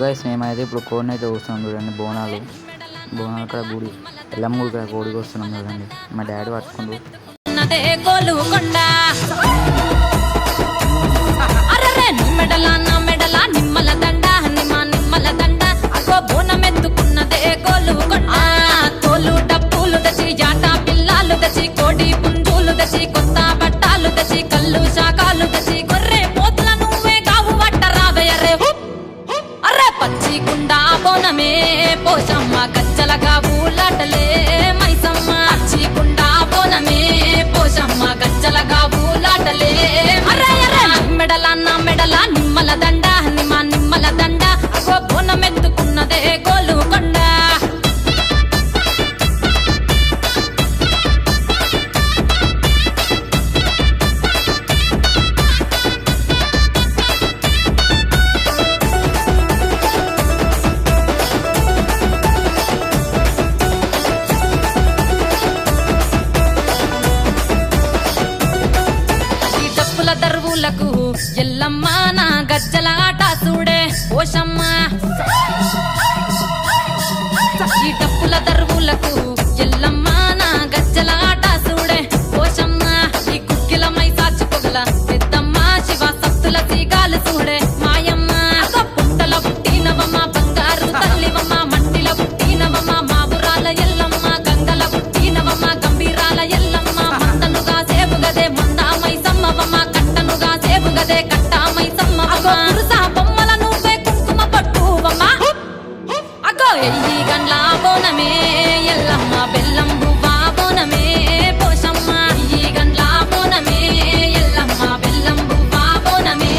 Guys మేమైతే ఇప్పుడు కోడిని అయితే వస్తున్నాం చూడండి. బోనాలు ఇక్కడ గుడి ఎల్లమ్మ గుడి ఇక్కడ కోడికి వస్తున్నాం చూడండి. మా డాడీ పట్టుకుంటూ కోడి పుంజులు తెచ్చి కొత్త బట్టాలు తెచ్చి కళ్ళు శాఖలు తెచ్చి గొర్రె పోతుల నువ్వే కావు వట్ట రావయ్యరే అర్రే పచ్చి కుండా బోనమే పోషమ్మ గజ్జలగా ఊలాటలే మైసమ్మ పచ్చి కుండా బోనమే పోషమ్మ గజ్జలగా ఊలాటలే అర్రే అర్రే మెడల నిమ్మల దండ నిమ్మల దండ అగో బోనమెత్తుకున్నదే గోలుకొండ. దర్వులకు ఎల్లమ్మ నా గజ్జల ఆట చూడే ఓషమ్మ. ఈ డప్పుల దర్వులకు ఎల్లమ్మ నా గజ్జల ఆట చూడే ఓషమ్మ. ఈ కుక్కిల మై సాచి పొగల పెద్దమ్మ శివ సత్తుల సీగాలు చూడే మాయమ్మ. పుట్టల పుట్టినవమ్మ బంగారు తల్లివమ్మ మట్టిల పుట్టినవమ్మ మాబురాల ఎల్లమ్మ గంగల పుట్టినవమ్మ గంభీరాల ఎల్లమ్మ. మందనుగా సేపుగదే మందామై సమ్మవమ్మ గదే కట్టామై సమ్మవమ్మ. పురుసా బొమ్మల నువ్వే కుంకుమ పట్టువమ్మ అగో ఎల్లి గండ్ల బోనమే ఎల్లమ్మ బెల్లం బువ్వా బోనమే పోషమ్మ. ఈ గండ్ల బోనమే ఎల్లమ్మ బెల్లం బువ్వా బోనమే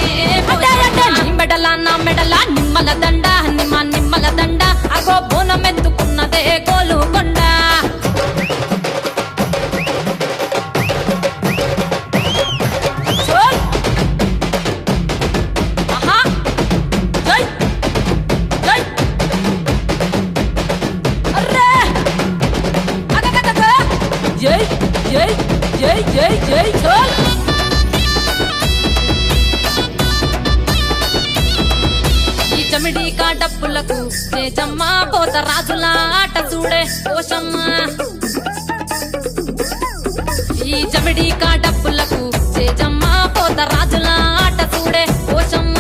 మెడల నిమ్మల దండ నిమ్మల దండ అగో బోనమెత్తుకున్నదే గోలుకొండ. ఈ చమిడి కాటప్పులకు చేజమ్మ పోత రాజుల ఆట చూడే పోషమ్మ. ఈ చమిడి కాటప్పులకు చేజమ్మ పోత రాజుల ఆట చూడే పోషమ్మ.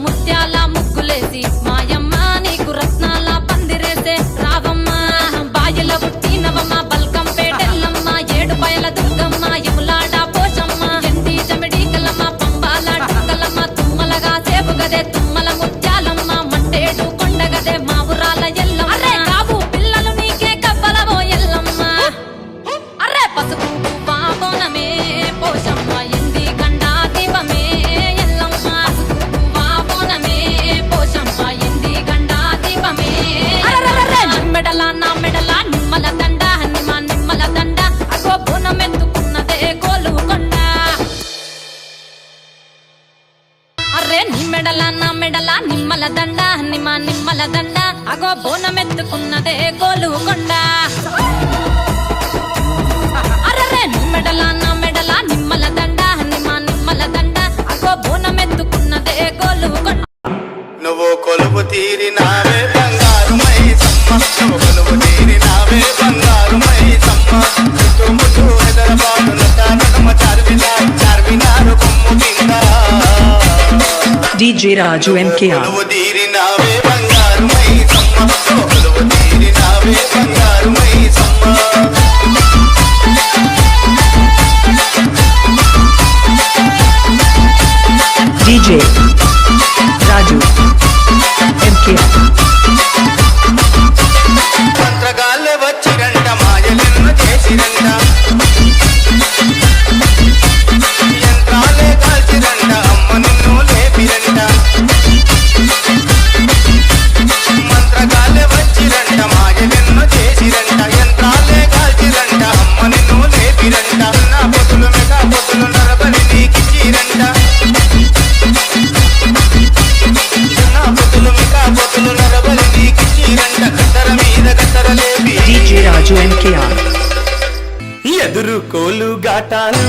ముత్యాల ముగ్గులేసి మాయమ్మ నీకు రత్నాల పందిరేసే రావమ్మ. బాయిల పుట్టినవమ్మ బల్కం పేటెల్లమ్మ ఏడు బయల దుర్గమ్మ యములాడ పోషమ్మ. ఎండి చమిడి కలమ్మ పంబాల డుక్కలమ్మ తుమ్మలగా సేపుగదే తుమ్మల ముత్యాలమ్మ. మంటేడు కొండగదే మావురాల ఎల్లమ్మ. అర్రే కావు పిల్లలు నీకే కవ్వలవో ఎల్లమ్మ. అర్రే పసుపు బోనమే పోషమ్మ ఎండి గండా దీపమే ఎల్లమ్మ. పసుపు బోనమే పోషమ్మ ఎండి గండా దీపమే. మెడల నిమ్మల దండ నిమ్మల దండ అగో బోనమెత్తుకున్నదే గోలుకొండ. అర్రే నీ మెడల నిమ్మల దండ నిమ్మల దండ అగో బోనమెత్తుకున్నదే గోలుకొండ. అర్రే నీ మెడల నిమ్మల దండ నిమ్మల దండ అగో బోనమెత్తుకున్నదే గోలుకొండ. నువ్వు కొలువు తీరినావే బంగారు మైసమ్మ. నువ్వు కొలువు తీరినావే బంగారు మైసమ్మ. చుట్టుముట్టు ఎదరబాటుల తాటకమ చార్మినారు కొమ్ము కింద DJ Raju MKR. కొలువు తీరినావే బంగారు మైసమ్మ. నువ్వు కొలువు తీరినావే బంగారు మైసమ్మ. DJ Raju MKR. మంత్రగాళ్ళే వచ్చిరంట మాయలెన్నో చేసిరంట. యంత్రాలే కాల్చిరంట అమ్మ నిన్ను లేపిరంట. మంత్రగాళ్ళే వచ్చిరంట మాయలెన్నో చేసిరంట. యంత్రాలే కాల్చిరంట అమ్మ నిన్ను లేపిరంట. నా పొతులు మెగా పొతులు నరబలి నీకిచ్చిరంట. నా పొతులు మెగా పొతులు నరబలి నీకిచ్చిరంట. కత్తర మీద కత్తర లేపి DJ Raju MKR. ఎదురు కోలు గాటాలు